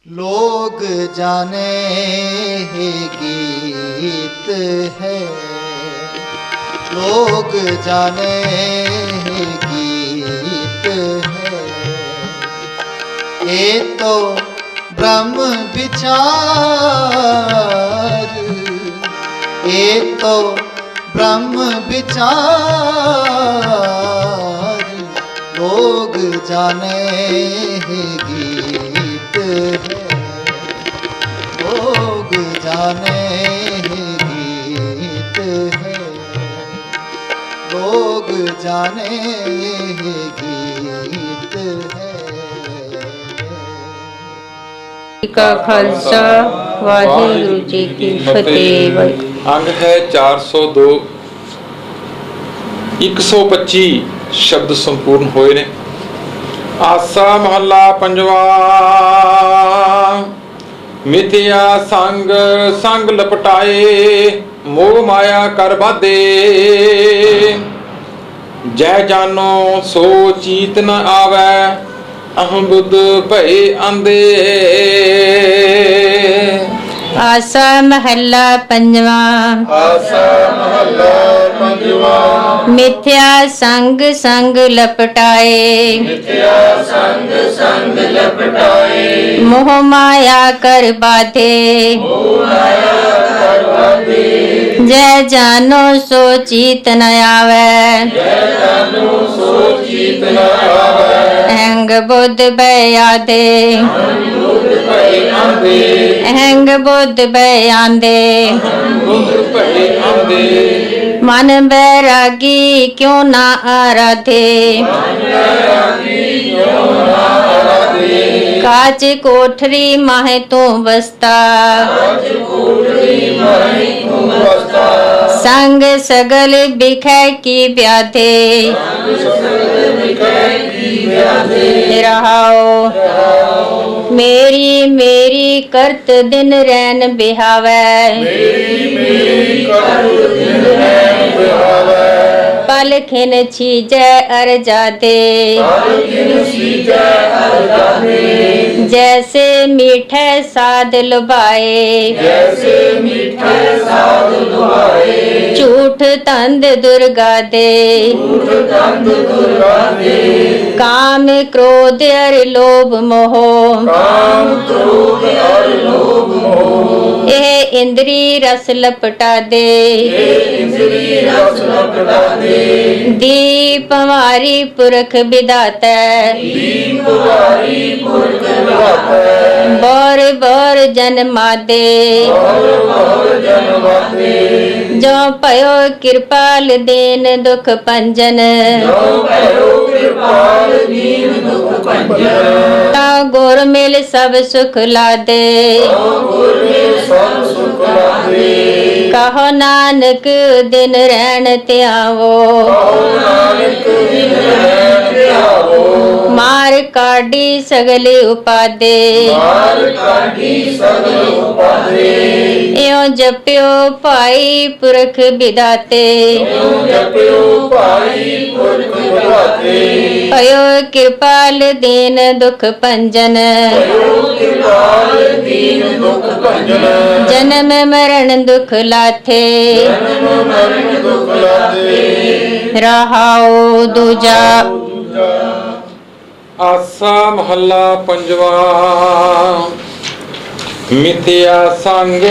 लोग जाने ही गीत है, लोग जाने ही गीत है। ये तो ब्रह्म विचार, ये तो ब्रह्म विचार। लोग जाने ही गीत है, लोग जाने ही गीत है, लोग जाने ही गीत है। का खालसा वाहिगुरु जी की फतेह। अंग है 402, 125 शब्द संपूर्ण होए ने। आसा महला पंजवा। मिथ्या संग संग लपटाए, मोह माया कर बाधे। जय जानो सो चीत न आवे, अहम बुद्ध भय आंदे। आसा महला पंजवा। आसा महला पंजवा। मिथ्या संग संग लपटाए, मिथ्या संग संग लपटाए। मोह माया कर बाधे। मोह माया कर बाधे। जय जानो सो चीत न आवे, जय जानो सो चीत न आवे। अहंग बुद्ध भय आधे, बुद्ध भय आंदे। अहंग बुद्ध भय आंधे। बुद्ध भय आंदे। मन बैरागी क्यों ना आराधे। काच कोठरी माहे तू बसता, संग सगल बिखै की व्याधे। रहाओ मेरी मेरी करत दिन रैन बिहावै। पल खिन छीजै अर जादे, जैसे मीठे साध लुभाए। झूठ तंद दुर्गा दे, काम क्रोध अर लोभ मोह। एह इंद्री रस लपटा दे, दीप हमारी पुरख विधाता। बोर बोर जन्मा दे, जो पयो कृपाल दीन दुख पंजन। ता गुर मिल सब सुख ला दे, कहो नानक दिन रैन त्यावो। मार काढ़ी सगले उपादे, इयों जप्यो भाई पुरख विधाते। पयो कृपाल दीन दुख पंजन, जन्म मरण दुख लाथे। रहाओ दूजा। आसा महला पंजवा। मिथ्या संग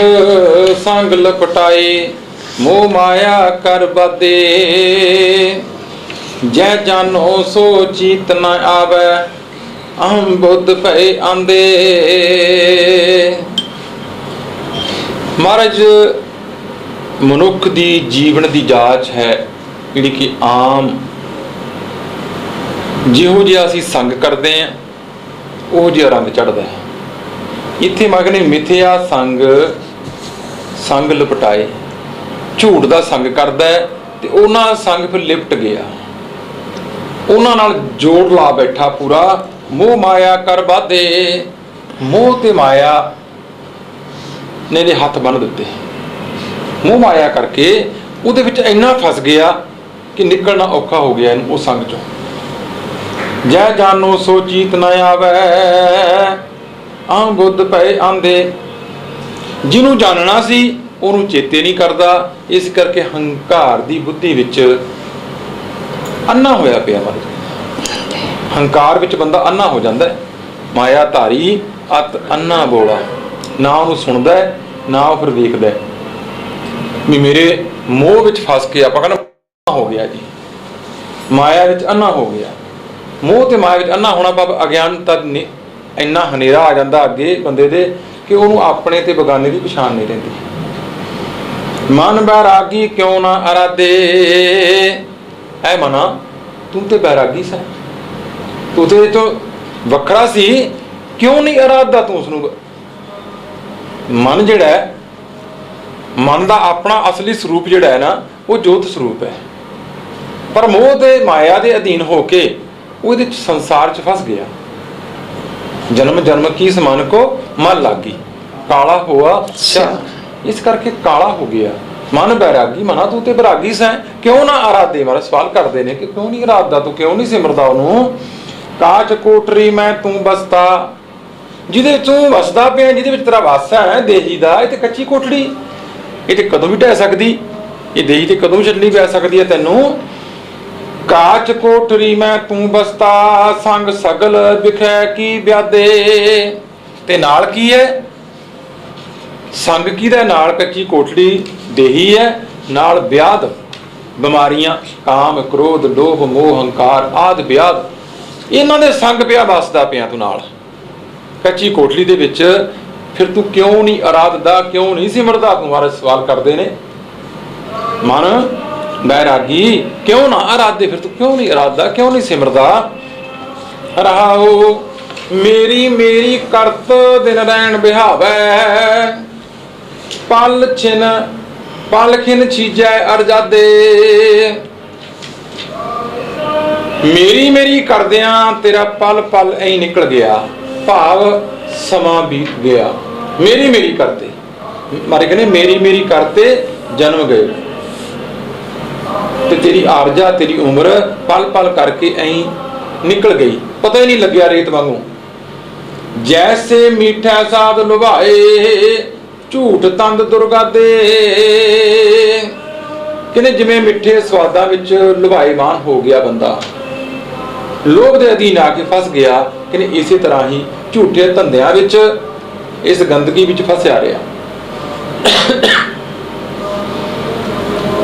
संग लपटाए, मोह माया कर बाधे। जय जानो सो चीत न आवे, अहम बुद्ध भय आंदे। महाराज मनुख दी जीवन दी जाच है ਜਿਹੜੀ ਕਿ ਆਮ ਜਿਹੋ ਜਿਹਾ ਅਸੀਂ ਸੰਗ ਕਰਦੇ ਹਾਂ ਉਹ ਜਿਹਾ ਰੰਗ ਚੜ੍ਹਦਾ ਹੈ। ਇੱਥੇ ਮੈਂ ਕਹਿੰਦਾ ਮਿਥਿਆ ਸੰਗ ਸੰਗ ਲਪਟਾਏ, ਝੂਠ ਦਾ ਸੰਗ ਕਰਦਾ ਹੈ ਤੇ ਉਹਨਾਂ ਸੰਗ ਫਿਰ ਲਿਪਟ ਗਿਆ, ਉਹਨਾਂ ਨਾਲ ਜੋੜ ਲਾ ਬੈਠਾ ਪੂਰਾ। ਮੋਹ ਮਾਇਆ ਕਰ ਬਾਧੇ, ਮੋਹ ਤੇ ਮਾਇਆ ਨੇ ਇਹਦੇ ਹੱਥ ਬੰਨ੍ਹ ਦਿੱਤੇ। ਮੋਹ ਮਾਇਆ ਕਰਕੇ ਉਹਦੇ ਵਿੱਚ ਇੰਨਾ ਫਸ ਗਿਆ ਕਿ ਨਿਕਲਣਾ ਔਖਾ ਹੋ ਗਿਆ ਇਹਨੂੰ ਉਹ ਸੰਗ ਚੋਂ। ਜੈ ਜਾਨੋ ਸੋ ਚੀਤ ਨਾ ਆਵੇ, ਆਹ ਬੁੱਧ ਪਏ ਆਂਦੇ। ਜਿਹਨੂੰ ਜਾਣਨਾ ਸੀ ਉਹਨੂੰ ਚੇਤੇ ਨਹੀਂ ਕਰਦਾ, ਇਸ ਕਰਕੇ ਹੰਕਾਰ ਦੀ ਬੁੱਧੀ ਵਿੱਚ ਅੰਨਾ ਹੋਇਆ ਪਿਆ। ਹੰਕਾਰ ਵਿੱਚ ਬੰਦਾ ਅੰਨਾ ਹੋ ਜਾਂਦਾ ਹੈ। ਮਾਇਆ ਧਾਰੀ ਅਤ ਅੰਨਾ ਬੋਲਾ, ਨਾ ਉਹਨੂੰ ਸੁਣਦਾ ਹੈ, ਨਾ ਉਹ ਫਿਰ ਵੇਖਦਾ ਹੈ। ਵੀ ਮੇਰੇ ਮੋਹ ਵਿੱਚ ਫਸ ਕੇ ਆਪਾਂ ਕਹਿੰਦਾ ਹੋ ਗਿਆ ਜੀ, ਮਾਇਆ ਵਿੱਚ ਅੰਨਾ ਹੋ ਗਿਆ। ਮੋਹ ਤੇ ਮਾਇਆ ਵਿੱਚ ਅੰਨਾ ਹੋਣਾ ਭਾਵ ਅਗਿਆਨਤਾ ਨੇ ਇੰਨਾ ਹਨੇਰਾ ਆ ਜਾਂਦਾ ਅੱਗੇ ਬੰਦੇ ਦੇ ਕਿ ਉਹਨੂੰ ਆਪਣੇ ਤੇ ਬਗਾਨੇ ਦੀ ਪਛਾਣ ਨਹੀਂ ਰਹਿੰਦੀ। ਮਨ ਬੈਰਾਗੀ ਕਿਉਂ ਨਾ ਅਰਾਧੇ, ਐ ਮਨਾ ਤੂੰ ਤੇ ਬੈਰਾਗੀ ਸੈਂ, ਤੂੰ ਤੇ ਤੋਂ ਵੱਖਰਾ ਸੀ, ਕਿਉਂ ਨਹੀਂ ਅਰਾਧਦਾ ਤੂੰ ਉਸਨੂੰ। ਮਨ ਜਿਹੜਾ ਹੈ, ਮਨ ਦਾ ਆਪਣਾ ਅਸਲੀ ਸਰੂਪ ਜਿਹੜਾ ਹੈ ਨਾ ਉਹ ਜੋਤ ਸਰੂਪ ਹੈ, ਪਰ ਮੋਹ ਤੇ ਮਾਇਆ ਦੇ ਅਧੀਨ ਹੋ ਕੇ ਉਹਦੇ ਸੰਸਾਰ 'ਚ ਫਸ ਗਿਆ। ਜਨਮ ਜਨਮ ਕੀ ਸਮਾਨ ਕੋ ਮਨ ਲਾਗੀ, ਕਾਲਾ ਹੋਆ ਸ਼ਾ, ਇਸ ਕਰਕੇ ਕਾਲਾ ਹੋ ਗਿਆ। ਮਨ ਬੈਰਾਗੀ, ਮਨਾ ਤੂੰ ਤੇ ਬੈਰਾਗੀ ਸੈਂ, ਕਿਉਂ ਨਾ ਅਰਾਧੇ। ਮਾਰਾ ਸਵਾਲ ਕਰਦੇ ਨੇ ਕਿ ਕਿਉਂ ਨਹੀਂ ਅਰਾਧਦਾ ਤੂੰ, ਕਿਉਂ ਨਹੀਂ ਸਿਮਰਦਾ ਉਹਨੂੰ। ਕਾਚ ਕੋਟਰੀ ਮੈਂ ਤੂੰ ਬਸਤਾ, ਜਿਹਦੇ ਵਿੱਚ ਤੂੰ ਵਸਦਾ ਪਿਆ, ਜਿਹਦੇ ਵਿੱਚ ਤੇਰਾ ਵਾਸ ਹੈ ਦੇਹੀ ਦਾ, ਇਹ ਤੇ ਕੱਚੀ ਕੋਠੜੀ, ਇਹ ਤੇ ਕਦੋਂ ਵੀ ਢਹਿ ਸਕਦੀ, ਇਹ ਦੇਹੀ ਤੇ ਕਦੋਂ ਵੀ ਛੱਡਣੀ ਪੈ ਸਕਦੀ ਹੈ ਤੈਨੂੰ। ਕਾਚ ਕੋਠਰੀ ਮੈਂ ਤੂੰ ਬਸਤਾ, ਸੰਗ ਸਗਲ ਵਿਖੈ ਕੀ ਵਿਆਦੇ। ਤੇ ਨਾਲ ਕੀ ਹੈ, ਸੰਗ ਕਿਹਦਾ ਨਾਲ, ਕੱਚੀ ਕੋਠੜੀ ਦੇਹੀ ਹੈ, ਨਾਲ ਵਿਆਦ ਬਿਮਾਰੀਆਂ, ਕਾਮ ਕ੍ਰੋਧ ਲੋਭ ਮੋਹ ਹੰਕਾਰ ਆਦਿ ਵਿਆਦ, ਇਹਨਾਂ ਦੇ ਸੰਗ ਪਿਆ ਵਸਦਾ ਪਿਆ ਤੂੰ ਨਾਲ ਕੱਚੀ ਕੋਠੜੀ ਦੇ ਵਿੱਚ। ਫਿਰ ਤੂੰ ਕਿਉਂ ਨਹੀਂ ਅਰਾਧਦਾ, ਕਿਉਂ ਨਹੀਂ ਸਿਮਰਦਾ, ਤੁਹਾਰੇ ਸਵਾਲ ਕਰਦੇ ਨੇ। ਮਨ ਬੈਰਾਗੀ ਕਿਉਂ ਨਾ ਅਰਾਧੇ, ਫਿਰ ਤੂੰ ਕਿਉਂ ਨਹੀਂ ਅਰਾਧਦਾ, ਕਿਉਂ ਨਹੀਂ ਸਿਮਰਦਾ। ਰਹਾਓ ਮੇਰੀ ਮੇਰੀ ਕਰਤ ਦਿਨ ਰਹਿਣ ਬਿਹਾਵੈ, ਪਲ ਖਿਨ ਚੀਜੈ ਅਰਜਾਦੇ। ਮੇਰੀ ਮੇਰੀ ਕਰਦਿਆਂ ਤੇਰਾ ਪਲ ਪਲ ਐਂ ਨਿਕਲ ਗਿਆ, ਭਾਵ ਸਮਾਂ ਬੀਤ ਗਿਆ। ਮੇਰੀ ਮੇਰੀ ਕਰਤੇ, ਮਾਰੇ ਕਹਿੰਦੇ ਮੇਰੀ ਮੇਰੀ ਕਰਤੇ ਜਨਮ ਗਏ, ਤੇ ਤੇਰੀ ਆਰਜਾ ਤੇਰੀ ਉਮਰ ਪਲ ਪਲ ਕਰਕੇ ਐਂ ਨਿਕਲ ਗਈ, ਪਤਾ ਹੀ ਨਹੀਂ ਲੱਗਿਆ ਰੇਤ ਵਾਂਗੂ। ਜੈਸੇ ਮੀਠਾ ਸਾਧ ਲੁਭਾਏ, ਝੂਠ ਤੰਦ ਦੁਰਗਾਦੇ। ਕਹਿੰਦੇ ਜਿਵੇਂ ਮਿੱਠੇ ਸਵਾਦਾਂ ਵਿੱਚ ਲੁਭਾਏਮਾਨ ਹੋ ਗਿਆ ਬੰਦਾ, ਲੋਭ ਦੇ ਅਧੀਨ ਆ ਕੇ ਫਸ ਗਿਆ, ਕਹਿੰਦੇ ਇਸੇ ਤਰ੍ਹਾਂ ਹੀ ਝੂਠੇ ਧੰਦਿਆਂ ਵਿੱਚ, ਇਸ ਗੰਦਗੀ ਵਿੱਚ ਫਸਿਆ ਰਿਹਾ।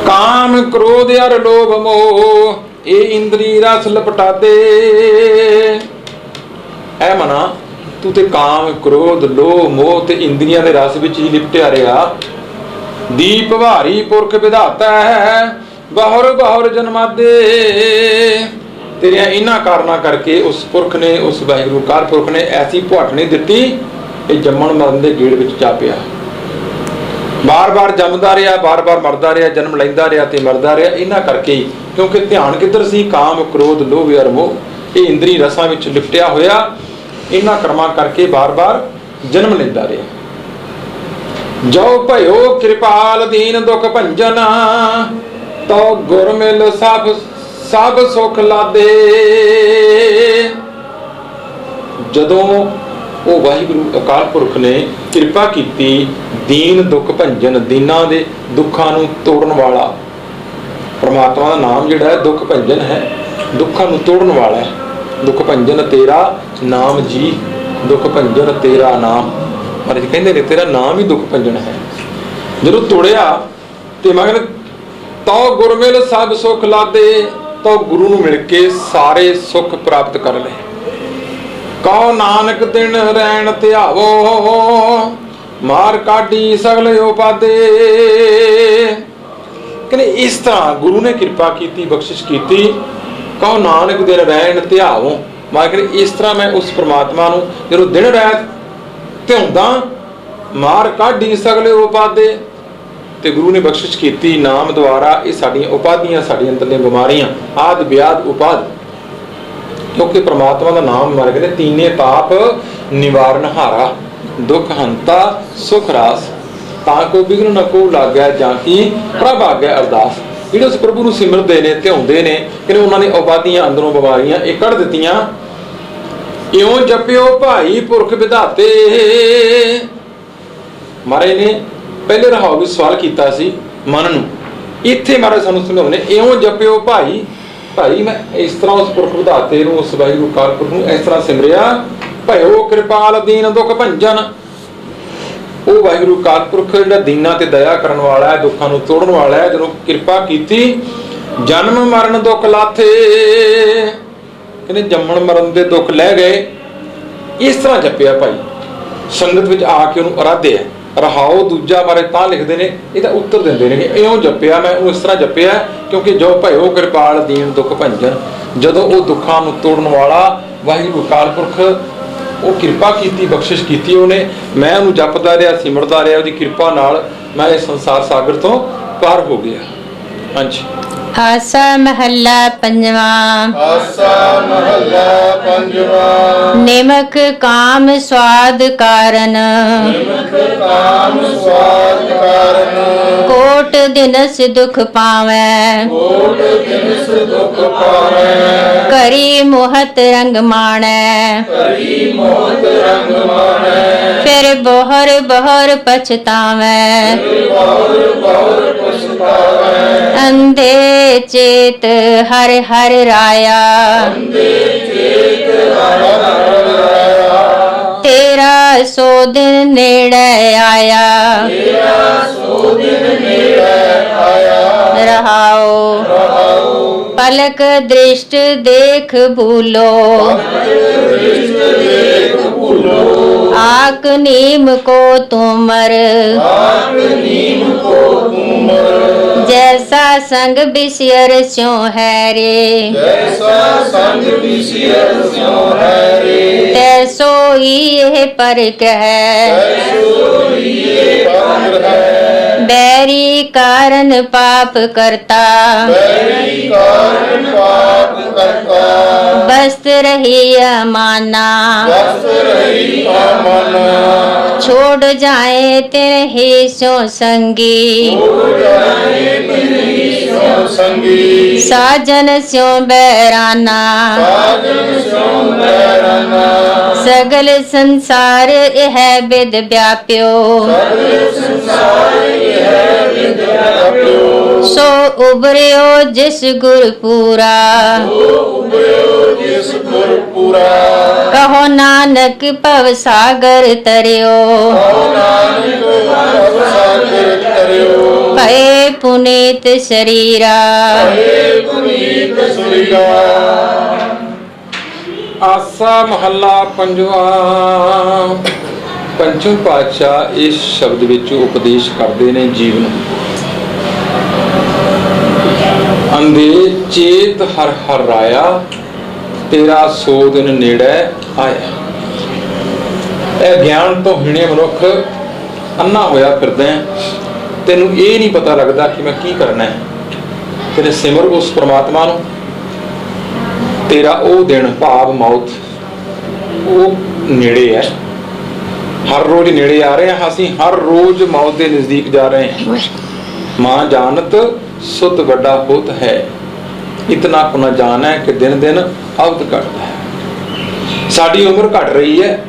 ਕਾਮ ਕ੍ਰੋਧ ਅਰ ਲੋਭ ਮੋਹ, ਇਹ ਇੰਦਰੀ ਰਸ ਲਪਟਾਦੇ। ਐ ਮਨਾ ਤੂੰ ਤੇ ਕਾਮ ਕ੍ਰੋਧ ਲੋਭ ਮੋਹ ਤੇ ਇੰਦਰੀਆਂ ਦੇ ਰਸ ਵਿੱਚ ਹੀ ਲਿਪਟਿਆ ਰਿਹਾ। ਦੀਪ ਭਾਰੀ ਪੁਰਖ ਵਿਧਾਤਾ ਹੈ, ਬਹੁਰ ਬਹੁਰ ਜਨਮਾਦੇ। ਤੇਰੀਆਂ ਇਹਨਾਂ ਕਾਰਨਾਂ ਕਰਕੇ ਉਸ ਪੁਰਖ ਨੇ, ਉਸ ਵਾਹਿਗੁਰੂ ਕਾਰ ਪੁਰਖ ਨੇ ਐਸੀ ਭੁਆਟਣੀ ਦਿੱਤੀ, ਇਹ ਜੰਮਣ ਮਰਨ ਦੇ ਗੇੜ ਵਿੱਚ ਚਾ ਪਿਆ। ਬਾਰ-ਬਾਰ ਜੰਮਦਾ ਰਿਹਾ, ਬਾਰ-ਬਾਰ ਮਰਦਾ ਰਿਹਾ, ਜਨਮ ਲੈਂਦਾ ਰਿਹਾ ਤੇ ਮਰਦਾ ਰਿਹਾ, ਇਹਨਾਂ ਕਰਕੇ ਹੀ। ਕਿਉਂਕਿ ਧਿਆਨ ਕਿੱਧਰ ਸੀ, ਕਾਮ ਕ੍ਰੋਧ ਲੋਭ ਅਰ ਮੋਹ, ਇਹ ਇੰਦਰੀ ਰਸਾਂ ਵਿੱਚ ਲਿਪਟਿਆ ਹੋਇਆ। ਇਹਨਾਂ ਕਰਮਾਂ ਕਰਕੇ ਬਾਰ-ਬਾਰ ਜਨਮ ਲੈਂਦਾ ਰਿਹਾ। ਜੋ ਭਇਓ ਕਿਰਪਾਲ ਦੀਨ ਦੁਖ ਭੰਜਨ, ਤੋ ਗੁਰ ਮਿਲ ਸਭ ਸੁਖ ਲਾਦੇ। ਜਦੋਂ ਉਹ ਵਾਹਿਗੁਰੂ ਅਕਾਲ ਪੁਰਖ ਨੇ ਕਿਰਪਾ ਕੀਤੀ, ਦੀਨ ਦੁਖ ਭੰਜਨ, ਦੀਨਾਂ ਦੇ ਦੁੱਖਾਂ ਨੂੰ ਤੋੜਨ ਵਾਲਾ। ਪਰਮਾਤਮਾ ਦਾ ਨਾਮ ਜਿਹੜਾ ਹੈ ਦੁੱਖ ਭੰਜਨ ਹੈ, ਦੁੱਖਾਂ ਨੂੰ ਤੋੜਨ ਵਾਲਾ ਹੈ। ਦੁੱਖ ਭੰਜਨ ਤੇਰਾ ਨਾਮ ਜੀ, ਦੁੱਖ ਭੰਜਨ ਤੇਰਾ ਨਾਮ। ਮਹਾਰਾਜ ਕਹਿੰਦੇ ਨੇ ਤੇਰਾ ਨਾਮ ਹੀ ਦੁੱਖ ਭੰਜਨ ਹੈ। ਜਦੋਂ ਤੋੜਿਆ ਤੇ ਮਗਰ ਤੋ ਗੁਰਮਿਲ ਸਭ ਸੁਖ ਲਾਦੇ, ਤੋ ਗੁਰੂ ਨੂੰ ਮਿਲ ਕੇ ਸਾਰੇ ਸੁੱਖ ਪ੍ਰਾਪਤ ਕਰ ਲਏ। ਕਉ ਨਾਨਕ ਦਿਨ ਰਹਿਣ ਧਿਆਵੋ, ਮਾਰ ਕਾਢੀ ਸਗਲ ਉਪਾਦੇ। ਕਹਿੰਦੇ ਇਸ ਤਰ੍ਹਾਂ ਗੁਰੂ ਨੇ ਕਿਰਪਾ ਕੀਤੀ, ਬਖਸ਼ਿਸ਼ ਕੀਤੀ। ਕਉ ਨਾਨਕ ਦਿਨ ਰਹਿਣ ਧਿਆਵੋ, ਮੈਂ ਕਹਿੰਦੇ ਇਸ ਤਰ੍ਹਾਂ ਮੈਂ ਉਸ ਪ੍ਰਮਾਤਮਾ ਨੂੰ ਜਦੋਂ ਦਿਨ ਰਾਤ ਧਿਆਉਂਦਾ, ਮਾਰ ਕਾਢੀ ਸਗਲ ਉਪਾਦੇ। ਤੇ ਗੁਰੂ ਨੇ ਬਖਸ਼ਿਸ਼ ਕੀਤੀ ਨਾਮ ਦੁਆਰਾ। ਇਹ ਸਾਡੀਆਂ ਉਪਾਧੀਆਂ, ਸਾਡੀਆਂ ਅੰਦਰਲੀਆਂ ਬਿਮਾਰੀਆਂ ਆਦਿ ਵਿਆਦ ਉਪਾਦ, ਕਿਉਂਕਿ ਪ੍ਰਮਾਤਮਾ ਦਾ ਨਾਮ ਮਰ ਗਏ ਤੀਨੇ ਤਾਪ ਨਿਵਾਰਨ ਹਾਰਾ, ਦੁੱਖ ਹੰਤਾ ਸੁਖ ਰਾਸ। ਤਾਂ ਕੋ ਬਿਗਨ ਨ ਕੋ ਲੱਗਿਆ, ਜਾਂ ਕੀ ਪ੍ਰਭ ਆਗਿਆ ਅਰਦਾਸ। ਜਿਹੜੇ ਉਸ ਪ੍ਰਭੂ ਨੂੰ ਸਿਮਰਦੇ ਨੇ, ਧਿਆਉਂਦੇ ਨੇ, ਕਿ ਉਹਨਾਂ ਨੇ ਉਪਾਧੀਆਂ ਅੰਦਰੋਂ ਬਿਮਾਰੀਆਂ ਇਹ ਕੱਢ ਦਿੱਤੀਆਂ। ਇਉਂ ਜਪਿਓ ਭਾਈ ਪੁਰਖ ਵਿਧਾਤੇ। ਮਹਾਰਾਜ ਨੇ ਪਹਿਲੇ ਰਹਾਉ ਵਿੱਚ ਸਵਾਲ ਕੀਤਾ ਸੀ ਮਨ ਨੂੰ, ਇੱਥੇ ਮਹਾਰਾਜ ਸਾਨੂੰ ਸਮਝਾਉਂਦੇ ਨੇ ਇਉਂ ਜਪਿਓ ਭਾਈ। ਭਾਈ ਮੈਂ ਇਸ ਤਰ੍ਹਾਂ ਉਸ ਪੁਰਖ ਵਿਧਾਤੇ ਨੂੰ, ਉਸ ਵਾਹਿਗੁਰੂ ਅਕਾਲ ਪੁਰਖ ਨੂੰ ਇਸ ਤਰ੍ਹਾਂ ਸਿਮਰਿਆ, ਭਇਓ ਕਿਰਪਾਲ ਦੀਨ ਦੁਖ ਭੰਜਨ। ਉਹ ਵਾਹਿਗੁਰੂ ਅਕਾਲ ਪੁਰਖ ਜਿਹੜਾ ਦੀਨਾਂ ਤੇ ਦਇਆ ਕਰਨ ਵਾਲਾ ਹੈ, ਦੁੱਖਾਂ ਨੂੰ ਤੋੜਨ ਵਾਲਾ ਹੈ, ਜਦੋਂ ਕਿਰਪਾ ਕੀਤੀ ਜਨਮ ਮਰਨ ਦੁੱਖ ਲਾਥੇ। ਕਹਿੰਦੇ ਜੰਮਣ ਮਰਨ ਦੇ ਦੁੱਖ ਲੈ ਗਏ। ਇਸ ਤਰ੍ਹਾਂ ਜਪਿਆ ਭਾਈ, ਸੰਗਤ ਵਿੱਚ ਆ ਕੇ ਉਹਨੂੰ ਅਰਾਧਿਆ। ਰਹਾਓ ਦੂਜਾ ਬਾਰੇ ਤਾਂ ਲਿਖਦੇ ਨੇ, ਇਹਦਾ ਉੱਤਰ ਦਿੰਦੇ ਨੇ ਕਿ ਇਉਂ ਜਪਿਆ, ਮੈਂ ਉਹਨੂੰ ਇਸ ਤਰ੍ਹਾਂ ਜਪਿਆ ਕਿਉਂਕਿ ਜੋ ਭਇਓ ਕਿਰਪਾਲ ਦੀਨ ਦੁੱਖ ਭੰਜਨ, ਜਦੋਂ ਉਹ ਦੁੱਖਾਂ ਨੂੰ ਤੋੜਨ ਵਾਲਾ ਵਾਹਿਗੁਰੂ ਅਕਾਲ ਪੁਰਖ ਉਹ ਕਿਰਪਾ ਕੀਤੀ, ਬਖਸ਼ਿਸ਼ ਕੀਤੀ ਉਹਨੇ, ਮੈਂ ਉਹਨੂੰ ਜਪਦਾ ਰਿਹਾ, ਸਿਮਰਦਾ ਰਿਹਾ, ਉਹਦੀ ਕਿਰਪਾ ਨਾਲ ਮੈਂ ਇਸ ਸੰਸਾਰ ਸਾਗਰ ਤੋਂ ਪਾਰ ਹੋ ਗਿਆ। ਹਾਂਜੀ। ਆਸਾ ਮਹੱਲਾ ਪੰਜਵਾ। ਆਸਾ ਮਹੱਲਾ ਪੰਜਵਾ। ਨਿਮਕ ਕਾਮ ਸਵਾਦ ਕਾਰਨ, ਨਿਮਕ ਕਾਮ ਸਵਾਦ ਕਾਰਨ, ਕੋਟ ਦਿਨਸ ਦੁਖ ਪਾਵੈ। ਕੋਟ ਦਿਨਸ ਦੁਖ ਪਾਵੈ। ਕਰੀ ਮੋਹਤ ਰੰਗ ਮਾਣੈ, ਕਰੀ ਮੋਹਤ ਰੰਗ ਮਾਣੈ। ਫਿਰ ਬੋਹਰ ਬੋਹਰ ਪਛਤਾਵੈ। ਬਹੁਰ ਬਹੁਰ ਪਛਤਾਵੈ। ਅੰਧੇ ਚੇਤ ਹਰ ਹਰ ਰਾਇਆ, ਅੰਦੇ ਚੇਤ ਹਰਿ ਹਰਿ ਰਾਇਆ। ਤੇਰਾ ਸੋ ਦਿਨ ਨੇੜੇ ਆਇਆ। ਤੇਰਾ ਸੋ ਦਿਨ ਨੇੜੇ ਆਇਆ। ਰਹਾਉ ਰਹਾਉ। ਪਲਕ ਦ੍ਰਿਸ਼ਟ ਦੇਖ ਭੂਲੋ, ਦ੍ਰਿਸ਼ਟ ਦੇਖ ਭੂਲੋ। ਆਕ ਨੀਮ ਕੋ ਤੁਮਰ, ਆਪ ਨੀਮ ਕੋ ਤੁਮਰ। ਜੈਸਾ ਸੰਗ ਬਿਸਿਰ ਸਿਉ ਹੈ ਰੇ, ਜੈਸਾ ਸੰਗ ਵਿਸਿਰ ਸਿਉ ਹੈ ਰੇ। ਤੈਸੋ ਹੀ ਇਹ ਪਰਖ ਹੈ। ਤੈਸੋ ਹੀ ਇਹ ਪਰਖ ਹੈ। ਬੈਰੀ ਕਾਰਨ ਪਾਪ ਕਰਤਾ, ਬੈਰੀ ਕਾਰਨ ਪਾਪ ਕਰਤਾ। ਬਸਤ ਰਹੀ ਅਮਾਨਾ, ਵਸਤ ਰਹੀ ਅਮਨ। ਛੋੜ ਜਾਏ ਤਿਨਹਿ ਸੋ ਸੰਗੀ। ਹੋ ਜਾਏ ਤਿਨਹਿ ਸਿਉ ਸੰਗੀ। ਸਾਜਨ ਸਿਉ ਬੈਰਾਨਾ, ਸਾਜਨ ਸਿਉ ਬੈਰਾਨਾ। ਸਗਲ ਸੰਸਾਰ ਇਹ ਬਿਦ ਵਿਆਪਿਓ, ਸਗਲ ਸੰਸਾਰ ਇਹ ਵਿਦ ਵਿਆਪਿਓ। ਸੋ ਉਬਰਿਓ ਜਿਸ ਗੁਰ ਪੂਰਾ। ਉਬਰਿਓ ਜਿਸ ਗੁਰ ਪੂਰਾ। ਕਹੋ ਨਾਨਕ ਭਵ ਸਾਗਰ ਤਰਿਓ, ਕਹੋ ਨਾਨਕ ਭਵ ਸਾਗਰ ਤਰਿਓ। ਭਏ ਪੁਨੀਤ ਸ਼ਰੀਰਾ। ਹੇ ਪੁਨੀਤ ਸਰੀਰਾ। ਆਸਾ ਮਹੱਲਾ ਪੰਜਵਾ। ਪੰਚਮ ਪਾਤਸ਼ਾਹ ਇਸ ਸ਼ਬਦ ਵਿੱਚ ਉਪਦੇਸ਼ ਕਰਦੇ ਨੇ ਜੀਵਨ। ਅੰਧੇ ਚੇਤ ਹਰ ਹਰ ਰਾਇਆ, ਤੇਰਾ ਸੋ ਦਿਨ ਨੇੜੇ ਆਇਆ। ਇਹ ਗਿਆਨ ਤੋਂ ਹੀਣੇ ਮਨੁੱਖ ਅੰਨਾ ਹੋਇਆ ਫਿਰਦਾ ਹੈ। ਤੈਨੂੰ ਇਹ ਨਹੀਂ ਪਤਾ ਲੱਗਦਾ ਕਿ ਮੈਂ ਕੀ ਕਰਨਾ ਹੈ। ਤੇਰੇ ਸਿਮਰ ਉਸ ਪ੍ਰਮਾਤਮਾ ਨੂੰ। ਤੇਰਾ ਉਹ ਦਿਨ ਭਾਵ ਮੌਤ ਉਹ ਨੇੜੇ ਹੈ। ਹਰ ਰੋਜ਼ ਨੇੜੇ ਆ ਰਹੇ ਹਾਂ ਅਸੀਂ, ਹਰ ਰੋਜ਼ ਮੌਤ ਦੇ ਨਜ਼ਦੀਕ ਜਾ ਰਹੇ ਹਾਂ। ਮਾਂ ਜਾਣਤ ਸੁਤ ਵੱਡਾ ਹੋਤ ਹੈ, ਇਤਨਾ ਕੁ ਨਾ ਜਾਣ ਹੈ ਕਿ ਦਿਨ ਦਿਨ ਅਵਧ ਘਟਦਾ ਹੈ। ਸਾਡੀ ਉਮਰ ਘਟ ਰਹੀ ਹੈ।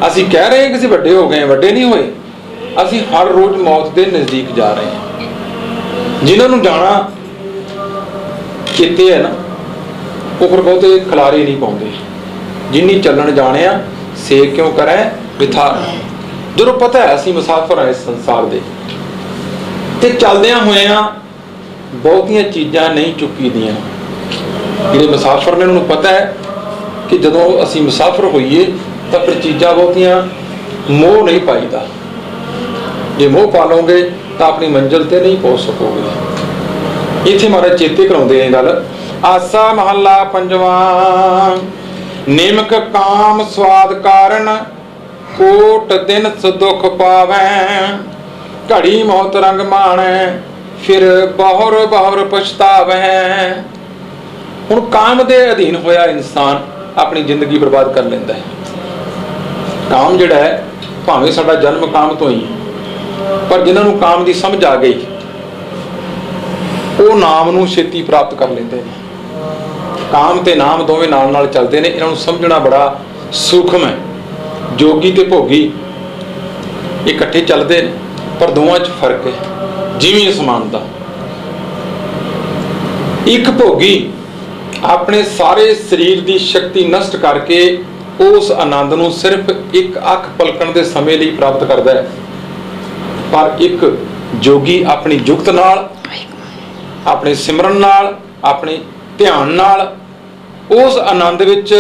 ਅਸੀਂ ਕਹਿ ਰਹੇ ਹਾਂ ਕਿ ਅਸੀਂ ਵੱਡੇ ਹੋ ਗਏ, ਵੱਡੇ ਨਹੀਂ ਹੋਏ। ਅਸੀਂ ਹਰ ਰੋਜ਼ ਮੌਤ ਦੇ ਨਜ਼ਦੀਕ ਜਾ ਰਹੇ ਹਾਂ। ਜਿਨ੍ਹਾਂ ਨੂੰ ਜਾਣਾ ਚੇਤੇ ਹੈ ਨਾ, ਉਹ ਫਿਰ ਬਹੁਤੇ ਖਿਲਾਰੇ ਨਹੀਂ ਪਾਉਂਦੇ। ਜਿੰਨੀ ਚੱਲਣ ਜਾਣਿਆ ਸੇ ਕਿਉਂ ਕਰੇ ਵਿਥਾਰ। ਜਦੋਂ ਪਤਾ ਹੈ ਅਸੀਂ ਮੁਸਾਫਰ ਹਾਂ ਇਸ ਸੰਸਾਰ ਦੇ, ਤੇ ਚੱਲਦਿਆਂ ਹੋਇਆਂ ਬਹੁਤੀਆਂ ਚੀਜ਼ਾਂ ਨਹੀਂ ਚੁੱਕੀ ਦੀਆਂ। ਜਿਹੜੇ ਮੁਸਾਫਰ ਨੇ ਉਹਨਾਂ ਨੂੰ ਪਤਾ ਹੈ ਕਿ ਜਦੋਂ ਅਸੀਂ ਮੁਸਾਫਰ ਹੋਈਏ ਤਾਂ ਫਿਰ ਚੀਜ਼ਾਂ ਬਹੁਤੀਆਂ ਮੋਹ ਨਹੀਂ ਪਾਈਦਾ। ਜੇ ਮੋਹ ਪਾ ਲਓਗੇ ਤਾਂ ਆਪਣੀ ਮੰਜ਼ਿਲ ਤੇ ਨਹੀਂ ਪਹੁੰਚ ਸਕੋਗੇ। ਇੱਥੇ ਮਹਾਰਾਜ ਚੇਤੇ ਕਰਾਉਂਦੇ ਨੇ ਗੱਲ। ਆਸਾ ਮਹੱਲਾ ਪੰਜਵਾ। ਨਿਮਕ ਕਾਮ ਸਵਾਦ ਕਾਰਨ, ਕੋਟ ਦਿਨ ਦੁਖ ਪਾਵੈ। ਘੜੀ ਮੌਤ ਰੰਗ ਮਾਣੈ, ਫਿਰ ਬਹੁਰ ਬਹੁਰ ਪਛਤਾਵੈ। ਹੁਣ ਕਾਮ ਦੇ ਅਧੀਨ ਹੋਇਆ ਇਨਸਾਨ ਆਪਣੀ ਜ਼ਿੰਦਗੀ ਬਰਬਾਦ ਕਰ ਲੈਂਦਾ ਹੈ। ਕਾਮ ਜਿਹੜਾ ਹੈ, ਭਾਵੇਂ ਸਾਡਾ ਜਨਮ ਕਾਮ ਤੋਂ ਹੀ, ਪਰ ਜਿਨ੍ਹਾਂ ਨੂੰ ਕਾਮ ਦੀ ਸਮਝ ਆ ਗਈ ਉਹ ਨਾਮ ਨੂੰ ਛੇਤੀ ਪ੍ਰਾਪਤ ਕਰ ਲੈਂਦੇ ਨੇ। ਕਾਮ ਤੇ ਨਾਮ ਦੋਵੇਂ ਨਾਲ ਨਾਲ ਚੱਲਦੇ ਨੇ, ਇਹਨਾਂ ਨੂੰ ਸਮਝਣਾ ਬੜਾ ਸੂਖਮ ਹੈ। ਜੋਗੀ ਤੇ ਭੋਗੀ ਇਹ ਇਕੱਠੇ ਚੱਲਦੇ ਨੇ, ਪਰ ਦੋਵਾਂ 'ਚ ਫਰਕ ਹੈ, ਜਿਵੇਂ ਅਸਮਾਨ ਦਾ। ਇੱਕ ਭੋਗੀ ਆਪਣੇ ਸਾਰੇ ਸਰੀਰ ਦੀ ਸ਼ਕਤੀ ਨਸ਼ਟ ਕਰਕੇ ਉਸ ਆਨੰਦ ਨੂੰ ਸਿਰਫ ਇੱਕ ਅੱਖ ਪਲਕਣ ਦੇ ਸਮੇਂ ਲਈ ਪ੍ਰਾਪਤ ਕਰਦਾ ਹੈ, ਪਰ ਇੱਕ ਜੋਗੀ ਆਪਣੀ ਜੁਗਤ ਨਾਲ, ਆਪਣੇ ਸਿਮਰਨ ਨਾਲ, ਆਪਣੇ ਧਿਆਨ ਨਾਲ ਉਸ ਆਨੰਦ ਵਿੱਚ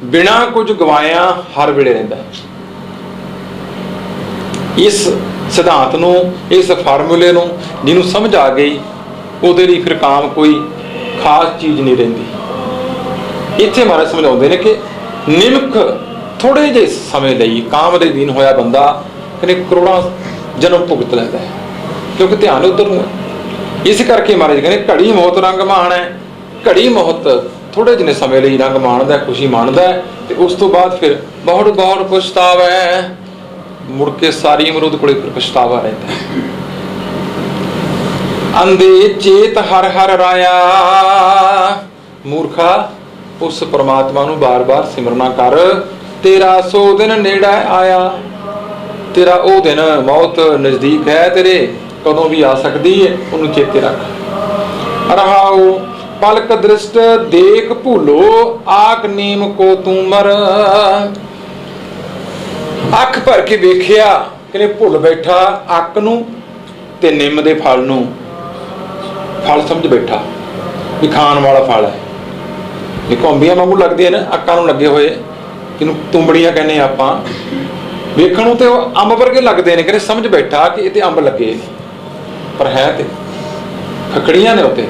ਬਿਨਾਂ ਕੁਝ ਗਵਾਇਆ ਹਰ ਵੇਲੇ ਰਹਿੰਦਾ ਹੈ। ਇਸ ਸਿਧਾਂਤ ਨੂੰ, ਇਸ ਫਾਰਮੂਲੇ ਨੂੰ ਜਿਹਨੂੰ ਸਮਝ ਆ ਗਈ, ਉਹਦੇ ਲਈ ਫਿਰ ਕਾਮ ਕੋਈ ਖਾਸ ਚੀਜ਼ ਨਹੀਂ ਰਹਿੰਦੀ। ਇੱਥੇ ਮਹਾਰਾਜ ਸਮਝਾਉਂਦੇ ਨੇ ਕਿ ਨਿਮਕ ਥੋੜੇ ਜਿਹੇ ਸਮੇਂ ਲਈ ਕਾਮ ਦੇ ਅਧੀਨ ਹੋਇਆ ਬੰਦਾ ਕਹਿੰਦੇ ਕਰੋੜਾਂ ਜਨਮ ਭੁਗਤ ਲੈਂਦਾ ਹੈ, ਕਿਉਂਕਿ ਧਿਆਨ ਉੱਧਰ ਨੂੰ ਹੈ। ਇਸ ਕਰਕੇ ਮਹਾਰਾਜ ਕਹਿੰਦੇ ਘੜੀ ਮੌਤ ਰੰਗ ਮਾਣ ਹੈ। ਘੜੀ ਮੌਤ ਥੋੜੇ ਜਿਹੇ ਸਮੇਂ ਲਈ ਰੰਗ ਮਾਣਦਾ, ਖੁਸ਼ੀ ਮਾਣਦਾ ਹੈ, ਤੇ ਉਸ ਤੋਂ ਬਾਅਦ ਫਿਰ ਬਹੁਤ ਬਹੁਤ ਪਛਤਾਵਾ ਹੈ, ਮੁੜ ਕੇ ਸਾਰੀ ਉਮਰ ਉਹਦੇ ਕੋਲੇ ਪਛਤਾਵਾ ਰਹਿੰਦਾ ਹੈ। ਅੰਦੇ ਚੇਤ ਹਰ ਹਰ ਰਾਇਆ, ਮੂਰਖਾ ਉਸ ਪਰਮਾਤਮਾ ਨੂੰ ਬਾਰ-ਬਾਰ ਸਿਮਰਨਾ ਕਰ, ਤੇਰਾ ਸੋ ਦਿਨ ਨੇੜੇ ਆਇਆ। ਤੇਰਾ ਉਹ ਦਿਨ ਮੌਤ ਨਜ਼ਦੀਕ ਹੈ, ਤੇਰੇ ਕਦੋਂ ਵੀ ਆ ਸਕਦੀ ਹੈ, ਉਹਨੂੰ ਚੇਤੇ ਰੱਖ। ਰਹਾਉ ਪਲਕ ਦ੍ਰਿਸ਼ਟ ਦੇਖ ਭੁੱਲੋ, ਆਕ ਨੀਮ ਕੋ ਤੂਮਰ। ਅੱਖ ਭਰ ਕੇ ਵੇਖਿਆ, ਕਹਿੰਦੇ ਭੁੱਲ ਬੈਠਾ ਅੱਕ ਨੂੰ ਤੇ ਨਿੰਮ ਦੇ ਫਲ ਨੂੰ। ਫਲ ਸਮਝ ਬੈਠਾ ਵੀ ਖਾਣ ਵਾਲਾ ਫਲ ਹੈ। ਇਹ ਅੰਬੀਆਂ ਵਾਂਗੂ ਲੱਗਦੇ ਨੇ, ਅੱਕਾਂ ਨੂੰ ਲੱਗੇ ਹੋਏ, ਇਹਨੂੰ ਤੁੰਬੜੀਆਂ ਕਹਿੰਦੇ ਆਪਾਂ। ਵੇਖਣ ਨੂੰ ਤੇ ਉਹ ਅੰਬ ਵਰਗੇ ਲੱਗਦੇ ਨੇ, ਕਹਿੰਦੇ ਸਮਝ ਬੈਠਾ ਕਿ ਇਹ ਤੇ ਅੰਬ ਲੱਗੇ, ਪਰ ਹੈ ਤੇ ਖਕੜੀਆਂ ਨੇ ਉੱਤੇ।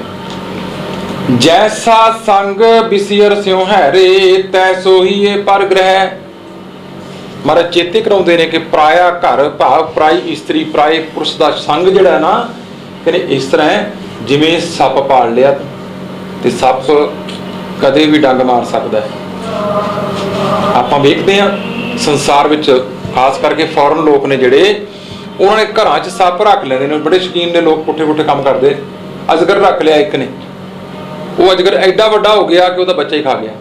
ਜੈਸਾ ਸੰਗ ਬਿਸਿਰ ਸਿਉ ਹੈ ਰੇ, ਤੈਸੋ ਹੀ ਇਹ ਪਰ ਗ੍ਰਹਿ। ਮਹਾਰਾਜ ਚੇਤੇ ਕਰਾਉਂਦੇ ਨੇ ਕਿ ਪਰਾਇਆ ਘਰ ਭਾਵ ਪਰਾਈ ਇਸਤਰੀ, ਪਰਾਏ ਪੁਰਸ਼ ਦਾ ਸੰਗ ਜਿਹੜਾ ਨਾ, ਕਹਿੰਦੇ ਇਸ ਤਰ੍ਹਾਂ ਹੈ ਜਿਵੇਂ ਸੱਪ ਪਾਲ ਲਿਆ ਤੇ ਸੱਪ ਕਦੇ ਵੀ ਡੰਗ ਮਾਰ ਸਕਦਾ ਹੈ। ਆਪਾਂ ਵੇਖਦੇ ਹਾਂ ਸੰਸਾਰ ਵਿੱਚ, ਖਾਸ ਕਰਕੇ ਫੋਰਨ ਲੋਕ ਨੇ ਜਿਹੜੇ, ਉਹਨਾਂ ਨੇ ਘਰਾਂ 'ਚ ਸੱਪ ਰੱਖ ਲੈਂਦੇ ਨੇ, ਬੜੇ ਸ਼ੌਕੀਨ ਨੇ ਲੋਕ, ਪੁੱਠੇ ਪੁੱਠੇ ਕੰਮ ਕਰਦੇ। ਅਜਗਰ ਰੱਖ ਲਿਆ ਇੱਕ ਨੇ, ਉਹ ਅਜਗਰ ਐਡਾ ਵੱਡਾ ਹੋ ਗਿਆ ਕਿ ਉਹਦਾ ਬੱਚਾ ਹੀ ਖਾ ਗਿਆ,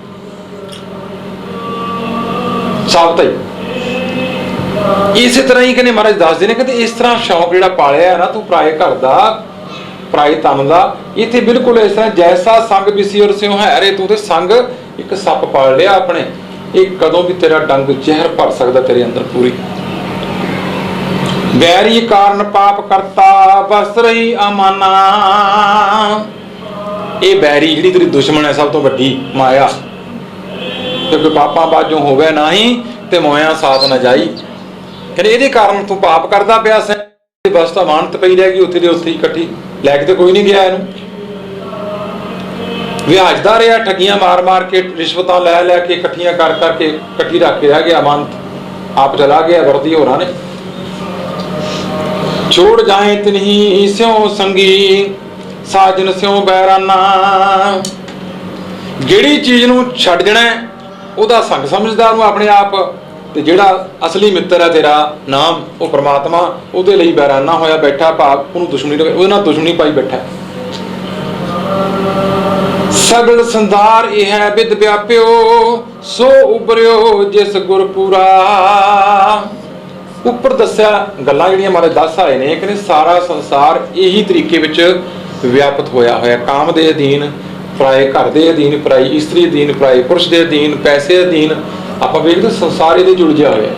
ਸਾਬਤ ਹੀ। ਇਸੇ ਤਰ੍ਹਾਂ ਹੀ ਕਹਿੰਦੇ ਮਹਾਰਾਜ ਦੱਸਦੇ ਨੇ ਕਿ ਇਸ ਤਰ੍ਹਾਂ ਸ਼ੌਂਕ ਜਿਹੜਾ ਪਾਲਿਆ ਹੈ ਨਾ ਤੂੰ ਪਰਾਏ ਘਰ ਦਾ, ਪਰਾਏ ਤਨ ਦਾ, ਇੱਥੇ ਬਿਲਕੁਲ ਇਸ ਤਰ੍ਹਾਂ ਜੈਸਾ ਸੰਗ ਬਿਸਿਰ ਸਿਉ ਹੈ ਰੇ, ਤੂੰ ਤੇ ਸੰਗ ਇੱਕ ਸੱਪ ਪਾਲ ਲਿਆ ਆਪਣੇ, ਇਹ ਕਦੋਂ ਵੀ ਤੇਰਾ ਡੰਗ ਜ਼ਹਿਰ ਭਰ ਸਕਦਾ ਤੇਰੇ ਅੰਦਰ ਪੂਰੀ। ਵੈਰੀ ਕਾਰਨ ਪਾਪ ਕਰਤਾ ਬਸ ਰਹੀ ਅਮਾਨਾ। ਇਹ ਵੈਰੀ ਜਿਹੜੀ ਤੇਰੀ ਦੁਸ਼ਮਣ ਹੈ ਸਭ ਤੋਂ ਵੱਡੀ ਮਾਇਆ, ਕਿਉਂਕਿ ਪਾਪਾਂ ਬਾਝੋਂ ਹੋਵੇ ਨਹੀਂ ਤੇ ਮੋਇਆ ਸਾਥ ਨਾ ਜਾਈ। ਕਹਿੰਦੇ ਇਹਦੇ ਕਾਰਨ ਤੂੰ ਪਾਪ ਕਰਦਾ ਪਿਆ ਸੈਂ, ਬਸ ਤਾਂ ਮਾਨਤ ਪਈ ਰਹਿ ਗਈ ਉੱਥੇ ਦੇ ਉੱਥੇ ਹੀ ਇਕੱਠੀ, ਲੈ ਕੇ ਤੇ ਕੋਈ ਨਹੀਂ ਗਿਆ ਇਹਨੂੰ। ਵਿਆਜਦਾ ਰਿਹਾ, ਠੱਗੀਆਂ ਮਾਰ ਮਾਰ ਕੇ, ਰਿਸ਼ਵਤਾਂ ਲੈ ਲੈ ਕੇ, ਇਕੱਠੀਆਂ ਕਰ ਕਰਕੇ ਇਕੱਠੀ ਰੱਖ ਕੇ ਰਹਿ ਗਿਆ, ਮਾਨਤ ਆਪ ਚਲਾ ਗਿਆ ਵਰਦੀ ਹੋਰਾਂ ਨੇ। ਛੋੜ ਜਾਏ ਤਿਨਹੀ ਸਿਉ ਸੰਗੀ, ਸਾਜਨ ਸਿਉ ਬੈਰਾਨਾ। ਜਿਹੜੀ ਚੀਜ਼ ਨੂੰ ਛੱਡ ਜਾਣਾ ਉਹਦਾ ਸੰਗ ਸਮਝਦਾ ਉਹਨੂੰ ਆਪਣੇ ਆਪ, ਤੇ ਜਿਹੜਾ ਅਸਲੀ ਮਿੱਤਰ ਹੈ ਤੇਰਾ ਨਾਮ, ਉਹ ਪ੍ਰਮਾਤਮਾ, ਉਹਦੇ ਲਈ ਬੈਰਾਨਾ ਹੋਇਆ ਬੈਠਾ, ਭਾਵ ਉਹਨੂੰ ਦੁਸ਼ਮਣੀ, ਉਹਦੇ ਨਾਲ ਦੁਸ਼ਮਣੀ ਪਾਈ ਬੈਠਾ। ਸਗਲ ਸੰਦਾਰ ਇਹ ਹੈ ਵਿਦ ਵਿਆਪਿਓ, ਸੋ ਉਬਰਿਓ ਜਿਸ ਗੁਰਪੂਰਾ। ਉੱਪਰ ਦੱਸਿਆ ਗੱਲਾਂ ਜਿਹੜੀਆਂ ਮਹਾਰਾਜ ਦੱਸ ਆਏ ਨੇ, ਕਹਿੰਦੇ ਸਾਰਾ ਸੰਸਾਰ ਇਹੀ ਤਰੀਕੇ ਵਿੱਚ ਵਿਆਪਤ ਹੋਇਆ ਹੋਇਆ, ਕਾਮ ਦੇ ਅਧੀਨ, ਪਰਾਏ ਘਰ ਦੇ ਅਧੀਨ, ਪਰਾਈ ਇਸਤਰੀ ਅਧੀਨ, ਪਰਾਏ ਪੁਰਸ਼ ਦੇ ਅਧੀਨ, ਪੈਸੇ ਅਧੀਨ। ਆਪਾਂ ਵੇਖਦੇ ਸੰਸਾਰ ਇਹਦੇ ਚ ਉਲਝਿਆ ਹੋਇਆ,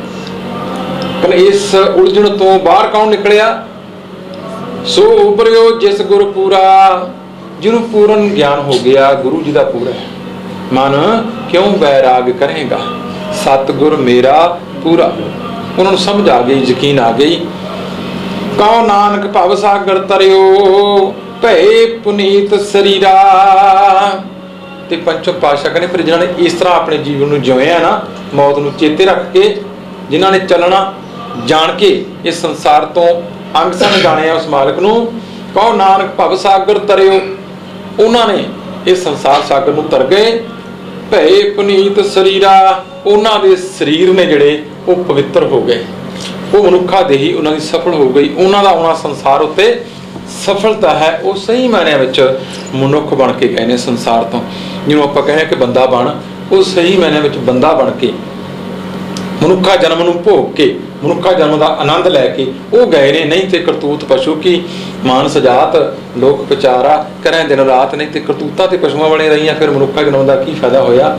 ਪਰ ਇਸ ਉਲਝਣ ਤੋਂ ਬਾਹਰ ਕੌਣ ਨਿਕਲਿਆ? ਸੋ ਉਬਰਿਓ ਜਿਸ ਗੁਰਪੂਰਾ, ਜਿਹਨੂੰ ਪੂਰਨ ਗਿਆਨ ਹੋ ਗਿਆ, ਗੁਰੂ ਜੀ ਦਾ ਪੂਰਾ ਹੈ। ਮਨ ਕਿਉਂ ਬੈਰਾਗ ਕਰੇਗਾ, ਸਤਿਗੁਰ ਮੇਰਾ ਪੂਰਾ। ਉਹਨਾਂ ਨੂੰ ਸਮਝ ਆ ਗਈ, ਯਕੀਨ ਆ ਗਈ। ਕਉ ਨਾਨਕ ਭਵ ਸਾਗਰ ਤਰਿਓ, ਭਏ ਪੁਨੀਤ ਸਰੀਰਾ। ਤੇ ਪੰਚਮ ਪਾਤਸ਼ਾਹ ਕਹਿੰਦੇ ਫਿਰ ਜਿਨ੍ਹਾਂ ਨੇ ਇਸ ਤਰ੍ਹਾਂ ਆਪਣੇ ਜੀਵਨ ਨੂੰ ਜਿਉਇਆ ਨਾ, ਮੌਤ ਨੂੰ ਚੇਤੇ ਰੱਖ ਕੇ, ਜਿਨ੍ਹਾਂ ਨੇ ਚੱਲਣਾ ਜਾਣ ਕੇ ਇਸ ਸੰਸਾਰ ਤੋਂ ਅੰਗ ਸੰਗ ਜਾਣਿਆ ਉਸ ਮਾਲਕ ਨੂੰ, ਕਉ ਨਾਨਕ ਭਵ ਸਾਗਰ ਤਰਿਓ, ਉਹਨਾਂ ਨੇ ਇਸ ਸੰਸਾਰ ਸਾਗਰ ਨੂੰ ਤਰ ਗਏ। ਭਏ ਪੁਨੀਤ ਸਰੀਰਾ, ਉਹਨਾਂ ਦੇ ਸਰੀਰ ਨੇ ਜਿਹੜੇ ਉਹ ਪਵਿੱਤਰ ਹੋ ਗਏ, ਉਹ ਮਨੁੱਖਾ ਦੇਹੀ ਉਹਨਾਂ ਦੀ ਸਫਲ ਹੋ ਗਈ। ਉਹਨਾਂ ਦਾ ਆਉਣਾ ਸੰਸਾਰ ਉੱਤੇ ਸਫਲਤਾ ਹੈ, ਉਹ ਸਹੀ ਮਾਇਨਿਆਂ ਵਿੱਚ ਮਨੁੱਖ ਬਣ ਕੇ ਗਏ ਨੇ ਸੰਸਾਰ ਤੋਂ। ਜਿਹਨੂੰ ਆਪਾਂ ਕਹਿੰਦੇ ਕਿ ਬੰਦਾ ਬਣ, ਉਹ ਸਹੀ ਮਾਇਨੇ ਵਿੱਚ ਬੰਦਾ ਬਣ ਕੇ ਮਨੁੱਖਾ ਜਨਮ ਨੂੰ ਭੋਗ ਕੇ ਮਨੁੱਖਾ ਜਨਮ ਦਾ ਆਨੰਦ ਲੈ ਕੇ ਉਹ ਗਏ ਨੇ। ਨਹੀਂ ਤੇ ਕਰਤੂਤ ਪਸ਼ੂ ਕੀ ਮਾਨਸ ਜਾਤ ਲੋਕ ਵਿਚਾਰਾ ਕਰੇ ਦਿਨ ਰਾਤ, ਨਹੀਂ ਤੇ ਕਰਤੂਤਾਂ ਤੇ ਪਸ਼ੂਆਂ ਵਾਲੇ ਰਹੀਆਂ, ਫਿਰ ਮਨੁੱਖਾ ਜਨਮ ਦਾ ਕੀ ਫਾਇਦਾ ਹੋਇਆ।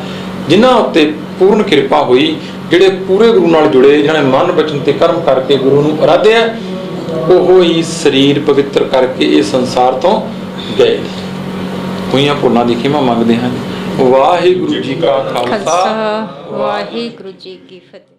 ਜਿਨ੍ਹਾਂ ਉੱਤੇ ਪੂਰਨ ਕਿਰਪਾ ਹੋਈ, ਜਿਹੜੇ ਪੂਰੇ ਗੁਰੂ ਨਾਲ ਜੁੜੇ, ਜਿਹਨਾਂ ਨੇ ਮਨ ਬਚਨ ਤੇ ਕਰਮ ਕਰਕੇ ਗੁਰੂ ਨੂੰ ਅਰਾਧਿਆ, ਉਹ ਹੀ ਸਰੀਰ ਪਵਿੱਤਰ ਕਰਕੇ ਇਹ ਸੰਸਾਰ ਤੋਂ ਗਏ। ਹੋਈਆਂ ਭੁੱਲਾਂ ਦੀ ਖਿਮਾ ਮੰਗਦੇ ਹਾਂ। ਵਾਹਿਗੁਰੂ ਜੀ ਕਾ ਖਾਲਸਾ, ਵਾਹਿਗੁਰੂ ਜੀ ਕੀ ਫਤਿਹ।